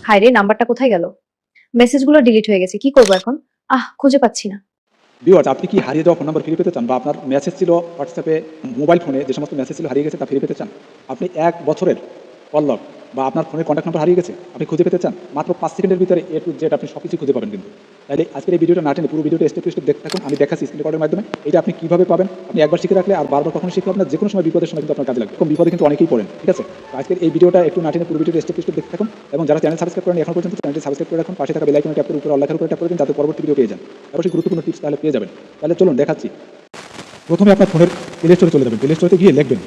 হায় রে, নাম্বারটা কোথায় গেল? মেসেজগুলো ডিলিট হয়ে গেছে, কি করবো এখন? খুঁজে পাচ্ছি না। ভিউয়ার্স, আপনি কি হারিয়ে যাওয়া ফোন নাম্বার ফিরে পেতে চান, বা আপনার মেসেজ ছিল হোয়াটসঅ্যাপে, মোবাইল ফোনে যে সমস্ত মেসেজ ছিল হারিয়ে গেছে তা ফিরে পেতে চান? আপনি 1 বছরের কল লগ বা আপনার ফোনের কন্ট্যাক্ট নাম্বার হারিয়ে গেছে, আপনি খুঁজে পেতে চান? মাত্র 5 সেকেন্ডের ভিতরে A to Z আপনি সব কিছু খুঁজে পাবেন কিন্তু। তাইলে আজকের এই ভিডিওটা না টেনে পুরো ভিডিওটা স্টেপ টু স্টেপ দেখতে থাকুন। আমি দেখাচ্ছি স্ক্রিন রেকর্ডের মাধ্যমে এটা আপনি কীভাবে পাবেন। আপনি একবার শিখে রাখলে আর বারবার কখনো শিখলে আপনার যে কোনো সময় বিপদের সময় কিন্তু আপনার কাজে লাগবে। এরকম বিপদে কিন্তু অনেকেই পড়েন, ঠিক আছে? তো আজকের এই ভিডিওটা একটু না টেনে পুরো ভিডিওটা স্টেপ টু স্টেপ দেখতে থাকুন, এবং যারা চ্যানেল সাবস্ক্রাইব করেন এখন পর্যন্ত চ্যানেলটি সাবস্ক্রাইব করে রাখুন। পাশে থাকা বেল আইকনে ট্যাপ করে উপরে অল লেখার উপরে ট্যাপ করে দিন, যাতে পরবর্তী ভিডিও পেয়ে যান। অবশ্যই গুরুত্বপূর্ণ টিপস তাহলে পেয়ে যাবেন। তাহলে চলুন দেখাচ্ছি। প্রথমে আপনার ফোনের প্লে স্টোরে চলে যাবেন। প্লে স্টোরে গিয়ে লিখবেন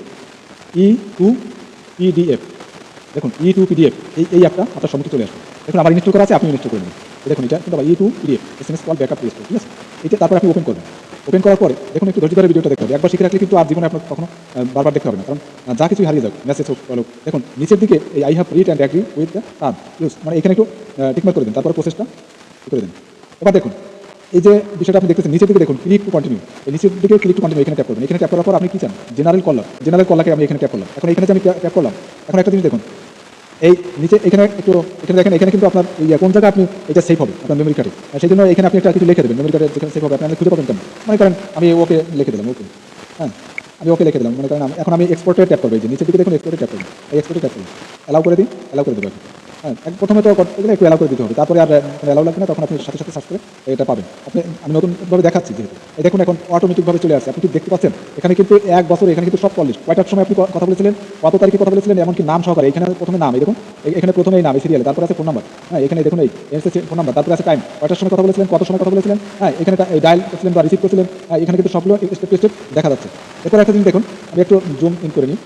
E2PDF। দেখুন E2PDF এই অ্যাপটা আপনার সম্মুখে চলে আসবে। দেখুন আমার ইনস্টল করা আছে, আপনি ইনস্টল করে নেবেন। দেখুন এটা কিন্তু E2PDF SMS call backup play store, ঠিক আছে? এটা তারপর আপনি ওপেন করবেন। ওপেন করার পরে দেখুন একটু ধৈর্য ধরে ভিডিওটা দেখতে হবে। একবার শিখে রাখলে কিন্তু আর জীবনে আপনার কখনো বারবার দেখতে হবে না, কারণ যা কিছুই হারিয়ে যাক, মেসেজ হোক কল হোক। দেখুন নিচের দিকে এই I have read and agree with the term use, মানে এখানে একটু টিকমার্ক করে দেন, তারপর প্রসেসটা করে দেন। এবার দেখুন এই যে বিষয়টা আপনি দেখতেছেন, নিচের দিকে দেখুন ক্লিক টু কন্টিনিউ। এই নিচের দিকে ক্লিক টু কন্টিনিউ এখানে ট্যাপ করবেন। এখানে ট্যাপ করার পর আপনি কি চান? জেনারেল কলারকে আমি এখানে ট্যাপ করলাম। এখন এখানে যে আমি ট্যাপ করলাম, এখন একটা জিনিস দেখুন, এই নিচে এখানে একটু এখানে দেখেন, এখানে কিন্তু আপনার কোন জায়গায় আপনি এটা সেভ হবে আপনার মেমরি কার্ডে, সেই জন্য এখানে আপনি একটা কিছু লিখে দেবেন। মেমরি কার্ডে যেখানে সেভ হবে আপনি খুঁজে পাবেন কেন? মনে করেন আমি ওকে লিখে দিলাম, ওকে, হ্যাঁ আমি ওকে লিখে দিলাম। মনে করেন এখন আমি এক্সপোর্টে ট্যাপ করবো। এই যে নিচের দিকে দেখুন এক্সপোর্টে ট্যাপ করবেন, এই এক্সপোর্টে ট্যাপ করবেন, অ্যালাউ করে দিন, অ্যালাউ করে দেবো। হ্যাঁ, প্রথমে তো করতে গেলে একটু অ্যালাউ করে দিতে হবে, তারপরে আর অ্যালাউ লাগবে না, তখন আপনি সাথে সাথে সার্চ করে এটা পাবেন। আমি নতুনভাবে দেখাচ্ছি যেহেতু এই দেখুন এখন অটোমেটিকভাবে চলে আসছে। আপনি কি দেখতে পাচ্ছেন? এখানে কিন্তু 1 বছর, এখানে কিন্তু সব পলিশ, কয়টার সময় আপনি কথা বলেছিলেন, কত তারিখে কথা বলেছিলেন, এমনকি নাম সহকারে। এখানে প্রথমে নাম, এই দেখুন এখানে প্রথমে এই নাম, এই সিরিয়ালে, তারপরে আছে ফোন নাম্বার, হ্যাঁ এখানে দেখুন এই ফোন নাম্বার, তারপরে আছে টাইম, কয়টার সময় কথা বলেছিলেন, কত সময় কথা বলেছিলেন, হ্যাঁ এখানে ডায়াল করছিলেন বা রিসিভ করছিলেন, হ্যাঁ এখানে কিন্তু সবগুলো স্টেপ টু স্টেপ দেখা যাচ্ছে। এরপর একটা জিনিস দেখুন, আমি একটু জুম ইন করে নিই,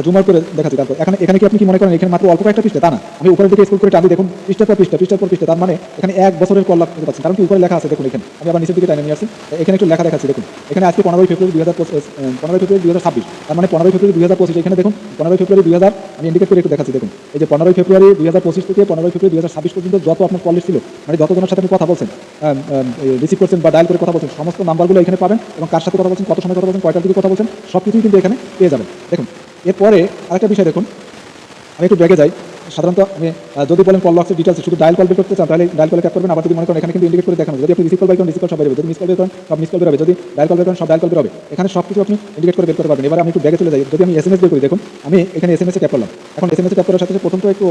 জুমার করে দেখাচ্ছি। তারপর এখানে কি আপনি কি মনে করেন এখানে মাত্র অল্প কয়েকটা পৃষ্ঠা? তা না, আমি উপরের দিকে স্ক্রল করে টানি, দেখুন পৃষ্ঠার পর পৃষ্ঠা, তার মানে এখানে 1 বছরের কল করতে পারছেন, কারণ কি উপরে লেখা আছে। দেখুন এখানে আমি আবার নিচের দিকে টাইনে নিয়ে আসি, এখানে একটু লেখা দেখাচ্ছি। দেখুন এখানে আজকে 15 ফেব্রুয়ারি 2026, তার মানে 15 ফেব্রুয়ারি 2025। এখানে দেখুন 15 ফেব্রুয়ারি 2000 আমি ইন্ডিকেট করে একটু দেখাচ্ছি। দেখুন এই যে 15 ফেব্রুয়ারি 2025 থেকে 15 ফেব্রুয়ারি 2026 পর্যন্ত যত আপনার কল ছিল, মানে যতজনের সাথে আপনি কথা বলছেন, রিসিভ করছেন বা ডায়াল করে কথা বলছেন, সমস্ত নাম্বারগুলো এখানে পাবেন, এবং কার সাথে কথা বলছেন, কত সময় কথা বলছেন, কয়টার দিকে কথা বলছেন, সব কিছুই কিন্তু এখানে পেয়ে যাবেন। দেখুন এরপরে আরেকটা বিষয় দেখুন, আমি একটু ব্যাগে যাই। সাধারণত আমি যদি বলেন কল লক্সের ডিটেলস শুধু ডায়াল কল বের করতে চান, তাহলে ডায়াল কলে ট্যাপ করবেন। আবার যদি মনে করেন এখানে কিন্তু ইন্ডিকেট করে দেখানো, যদি আপনি রিসিভ কল বের করেন রিসিভ কল সব বেরোবে, যদি মিস কল বের করেন সব মিস কল বেরোবে, যদি ডায়াল কল বের করেন সব ডায়াল কল বেরোবে। এখানে সব কিছু আপনি ইন্ডিকেট করে বের করতে পারবেন। এবার আমি একটু ব্যাগে চলে যাই। যদি আমি SMS বের করি, দেখুন আমি এখানে SMS এ ট্যাপ করলাম। এখন SMS এ ট্যাপ করার সাথে সাথে প্রথম তো একটু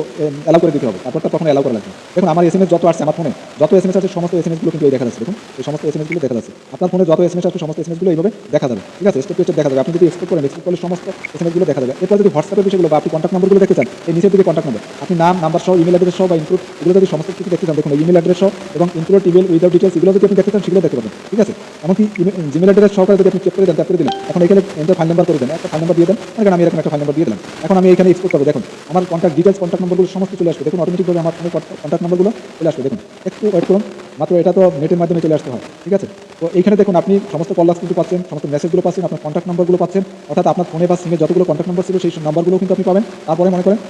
অ্যালাউ করে দিতে হবে, তারপরটা তখন অ্যালাউ করা লাগবে। দেখুন আমার SMS যত আসছে, আমার ফোনে যত SMS আছে সমস্ত SMS গুলো কিন্তু এই দেখা যাচ্ছে। দেখুন এই সমস্ত SMS গুলো দেখা যাচ্ছে। আপনার ফোনে যত SMS আসছে সমস্ত SMS গুলো এইভাবে দেখা যাবে, ঠিক আছে? স্টেপ টু স্টেপ দেখা যাবে। আপনি যদি এক্সপোর্ট করেন, এক্সপোর্ট করলে সমস্ত SMS গুলো দেখা যাবে। এরপর যদি হোয়াটসঅ্যাপের বিষয়গুলো বা আপনি কন্ট্যাক্ট নাম্বারগুলো দেখতে চান, এই নিচের দিকে কন্ট্যাক্ট নাম্বার, আপনি নাম, নাম্বার সহ, ইমেল অ্যাড্রেস সহ বা ইনক্লুড, এগুলো যদি সমস্ত কিছু দেখতে চান, দেখুন ইমেল অ্যাড্রেস সহ এবং ইনক্লুড ইমেল উইদাউট ডিটেলস, এগুলো যদি আপনি দেখতে চান সেগুলো দেখতে পাবেন, ঠিক আছে? এমনকি জিমেল অ্যাড্রেস সহকারে যদি আপনি চেক করে দেন, ট্যাপ করে দিলেন, এখন এখানে এন্টার ফাইল নাম্বার করে দেন, একটা ফাইল নাম্বার দিয়ে দেন। মানে আমি এরকম একটা ফাইল নাম্বার দিয়ে দিলাম। এখন আমি এখানে এক্সপোর্ট করবো। দেখুন আমার কন্ট্যাক্ট ডিটেলস, কন্ট্যাক্ট নাম্বারগুলো সমস্ত চলে আসবে। দেখুন অটোমেটিকভাবে আমার ফোনে কন্ট্যাক্ট নাম্বারগুলো চলে আসবে। দেখুন একটু ওয়েট করুন, মাত্র এটা তো নেটের মাধ্যমে চলে আসতে হয়, ঠিক আছে? তো এইখানে দেখুন আপনি সমস্ত কল লক্স কিন্তু পাচ্ছেন, সমস্ত মেসেজগুলো পাচ্ছেন, আপনার কন্ট্যাক্ট নাম্বারগুলো পাচ্ছেন, অর্থাৎ আপনার ফোনে বা সিমে যতগুলো কন্ট্যাক্ট নাম্বার ছিল সেই নাম্বারগুলো কিন্তু আপনি পাবেন। তারপরে মনে করেন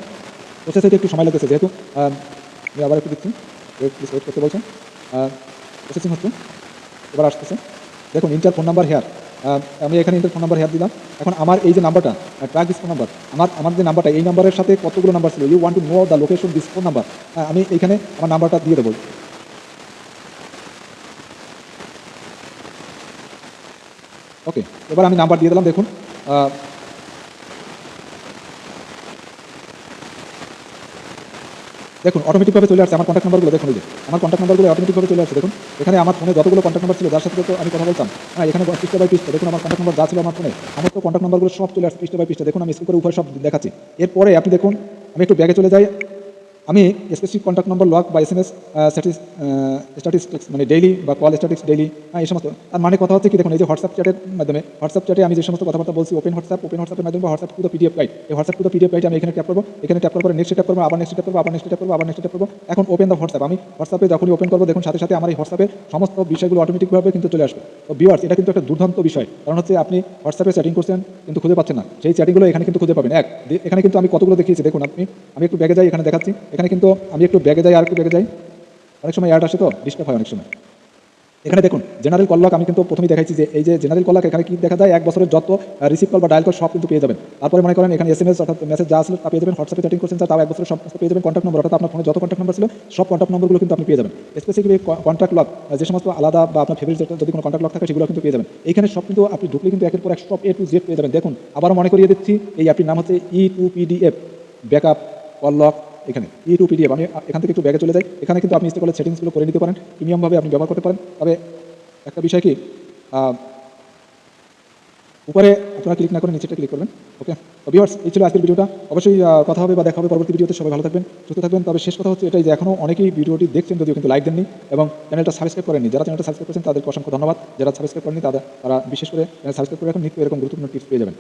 প্রসেস হতে একটু সময় লাগতেছে, যেহেতু আমি আবার একটু দিচ্ছি, ওয়েট করতে বলছেন, প্রসেসিং হচ্ছে, এবার আসতেছে। দেখুন ইন্টার ফোন নাম্বার হেয়ার, আমি এখানে ইন্টার ফোন নাম্বার হেয়ার দিলাম। এখন আমার এই যে নাম্বারটা ট্র্যাক দিস ফোন নাম্বার, আমার যে নাম্বারটা, এই নাম্বারের সাথে কতগুলো নাম্বার ছিল, you want to know the location this phone number, আমি এইখানে আমার নাম্বারটা দিয়ে দেবো। ওকে, এবার আমি নাম্বার দিয়ে দিলাম। দেখুন দেখুন অটোমেটিকভাবে চলে আসছে আমার কন্ট্যাক্ট নাম্বারগুলো। দেখুন এই যে আমার কন্ট্যাক্ট নাম্বারগুলো অটোমেটিকভাবে চলে আসছে। দেখুন এখানে আমার ফোনে যতগুলো কন্ট্যাক্ট নাম্বার ছিল, যার সাথে আমি কথা বলতাম, হ্যাঁ এখানে পৃষ্ঠা বাই পৃষ্ঠা দেখুন আমার কন্ট্যাক্ট নাম্বার যা ছিল আমার ফোনে, সমস্ত কন্ট্যাক্ট নাম্বারগুলো সব চলে আসছে পৃষ্ঠা বাই পৃষ্ঠা। দেখুন আমি স্ক্রল করে উপরে সব দেখাচ্ছি। এরপরে আপনি দেখুন আমি একটু ব্যাগে চলে যাই। আমি স্পেসিফিক কন্ট্যাক্ট নাম্বার লক বা SMS স্ট্যাটিস্টিক্স, মানে ডেইলি বা কল স্ট্যাটিক্স ডেইলি, এই সমস্ত। আর মানে কথা হচ্ছে কি, দেখুন এই যে হোয়াটসঅ্যাপ চ্যাটের মাধ্যমে, হোয়াটসঅ্যাপ চ্যাটে আমি যে সমস্ত কথাবার্তা বলছি, ওপেন হোয়াটসঅ্যাপের মাধ্যমে বা WhatsApp to the PDF guide, এই WhatsApp to the PDF guide আমি এখানে ট্যাপ করবো। এখানে ট্যাপ করার পরে নেক্সট ট্যাপ করবো, আবার নেক্সট ট্যাপ করবো, আবার নেক্সট ট্যাপ করবো, আবার নেক্সট ট্যাপ করবো। এখন ওপেন দ্য হোয়াটসঅ্যাপ, আমি হোয়াটসঅ্যাপে যখনই ওপেন করবো, দেখুন সাথে সাথে আমার এই হোয়াটসঅ্যাপের সমস্ত বিষয়গুলো অটোমেটিকভাবে কিন্তু চলে আসবে। তো ভিউয়ার্স, এটা কিন্তু একটা দুর্দান্ত বিষয়, কারণ হচ্ছে আপনি হোয়াটসঅ্যাপে চ্যাটিং করছেন কিন্তু খুঁজে পাচ্ছেন না, সেই চ্যাটিংগুলো এখানে কিন্তু খুঁজে পাবেন। এখানে কিন্তু আমি কতগুলো দেখিয়েছি। দেখুন আমি একটু ব্যাগে যাই, এখানে দেখাচ্ছি। এখানে কিন্তু আমি একটু ব্যাগে যাই, আর একটু ব্যাগে যাই, অনেক সময় অ্যাড আসে তো ডিস্টার্ব হয় অনেক সময়। এখানে দেখুন জেনারেল কল লক আমি কিন্তু প্রথমেই দেখাইছি যে এই যে জেনারেল কল লক এখানে কি দেখা যায় 1 বছরের যত রিসিভ কল বা ডায়াল কল সব কিন্তু পেয়ে যাবেন। তারপরে মনে করেন এখানে এসএমএস অর্থাৎ মেসেজ যা আসলে তা পেয়ে যাবেন। হোয়াটসঅ্যাপে চ্যাটিং করছেন তাও 1 বছরের সব পেয়ে যাবেন। কন্ট্যাক্ট নম্বর অর্থাৎ আপনার ফোনে যত কন্ট্যাক্ট নম্বর ছিল সব কন্ট্যাক্ট নম্বরগুলো কিন্তু আপনি পেয়ে যাবেন। স্পেসিফিকলি কন্ট্যাক্ট লক যে সমস্ত আলাদা বা আপনার ফেভারিট যদি কোনো কন্ট্যাক্ট লক থাকে সেগুলো কিন্তু পেয়ে যাবেন। এইখানে সব কিন্তু আপনি ঢুকলে কিন্তু একের পর এক সব A to Z পেয়ে যাবেন। দেখুন আবারও মনে করিয়ে দিচ্ছি এই অ্যাপটির নাম হচ্ছে E2PDF ব্যাকআপ কল লক। এখানে E2PDF আমি এখান থেকে একটু ব্যাগে চলে যাই। এখানে কিন্তু আপনি ইনস্টল করে সেটিংসগুলো করে নিতে পারেন, প্রিমিয়ামভাবে আপনি ব্যবহার করতে পারেন। তবে একটা বিষয় কি উপরে আপনারা ক্লিক না করে নিচেটা ক্লিক করবেন। ওকে, তো ভিউয়ার্স এই ছিল আজকের ভিডিওটা। অবশ্যই কথা হবে বা দেখা হবে পরবর্তী ভিডিওতে। সবাই ভালো থাকবেন, সুস্থ থাকবেন। তবে শেষ কথা হচ্ছে এটাই যে এখনও অনেকেই ভিডিওটি দেখছেন যদিও কিন্তু লাইক দেননি এবং চ্যানেলটা সাবস্ক্রাইব করেননি। যারা চ্যানেলটা সাবস্ক্রাইব করেছেন তাদেরকে অসংখ্য ধন্যবাদ। যারা সাবস্ক্রাইব করেননি তারা বিশেষ করে চ্যানেল সাবস্ক্রাইব করে রাখুন, নিত্য এরকম গুরুত্বপূর্ণ টিপস পেয়ে যাবেন।